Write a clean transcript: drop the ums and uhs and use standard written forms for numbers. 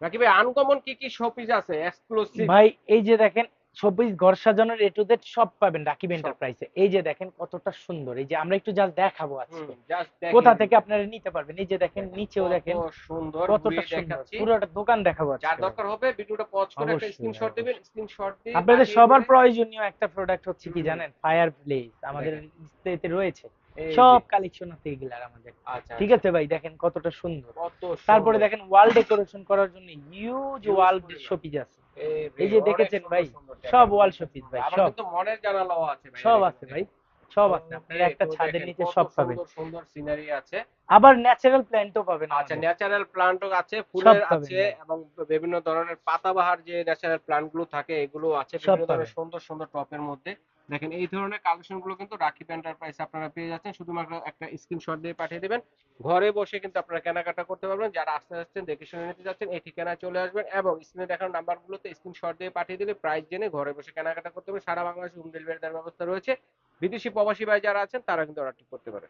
রাকিব ভাই আনকমন কি কি শোপিস আছে এক্সক্লুসিভ? ভাই এই যে দেখেন, শোপিস ঘর সাজানোর এ টু জেড সব পাবেন রাকিব সব। এন্টারপ্রাইজে। এই যে দেখেন কতটা সুন্দর, এই যে আমরা একটু জাস্ট দেখাবো আজকে জাস্ট কোথা দেখিয়ে থেকে দিবেন। আপনারা নিতে পারবেন। এই যে দেখেন দেখেন নিচেও কত দেখেন সুন্দর কতটা ঘুরিয়ে সুন্দর, দেখাচ্ছি। পুরোটা দোকান দেখাবো যার আজকে ভাই। দরকার হবে ভিডিওটা পজ করে একটা অবশ্যই ভাই স্ক্রিনশট দিবেন, অবশ্যই। স্ক্রিনশট দিয়ে আপনাদের পাঠিয়ে সবার দিলে। প্রয়োজনীয় একটা প্রোডাক্ট হচ্ছে কি হুম, জানেন, ফায়ার প্লেস আমাদের দেখেন ডিসপ্লেতে রয়েছে। এই যে। সব কালেকশন আছে এগুলার আমাদের। আচ্ছা ঠিক আচ্ছা। আছে ভাই, দেখেন কতটা সুন্দর। কত তারপরে সুন্দর। দেখেন ওয়াল ডেকোরেশন করার জন্য হিউজ হিউজ ওয়াল পরিমাণ। শোপিস আছে। এই রে এই যে অনেক দেখেছেন সুন্দর ভাই, সুন্দর সব দেখেন ওয়াল অনেক শোপিস সুন্দর। ভাই, আবার সব কিন্তু মনের জানালাও আছে ভাই সব এখানে আছে ভাই, দেখেন। সব আছে। আপনারা ওকে একটা তো ছাদের দেখেন নিচে কত সব পাবেন। সুন্দর সুন্দর সিনারি আছে। আবার ন্যাচারাল প্ল্যান্টও পাবেন আচ্ছা আমাদের। ন্যাচারাল প্লান্টও আছে, সব ফুলের পাবেন আছে ভাই, এবং বিভিন্ন ধরনের পাতাবাহার যে ন্যাচারাল প্লান্ট গুলো থাকে এগুলো আছে সব বিভিন্ন ধরনের পাবেন। সুন্দর সুন্দর টপের মধ্যে। দেখেন এই ধরনের কালেকশন গুলো কিন্তু রাকিব এন্টারপ্রাইজ আপনারা পেয়ে যাচ্ছেন, শুধুমাত্র একটা স্ক্রিনশট দিয়ে পাঠিয়ে দিবেন। ঘরে বসে কিন্তু আপনারা কেনাকাটা করতে পারবেন। যারা আসতে যাচ্ছেন দেখে শুনে নিতে যাচ্ছেন এই ঠিকানায় চলে আসবেন এবং স্ক্রিনে দেখানো নাম্বারগুলোতে স্ক্রিনশট দিয়ে পাঠিয়ে দিলে প্রাইস জেনে ঘরে বসে কেনাকাটা করতে পারবেন। সারা বাংলাদেশে হোম ডেলিভারি দেওয়ার ব্যবস্থা রয়েছে। বিদেশি প্রবাসী ভাই যারা আছেন তারা কিন্তু অর্ডার করতে পারে।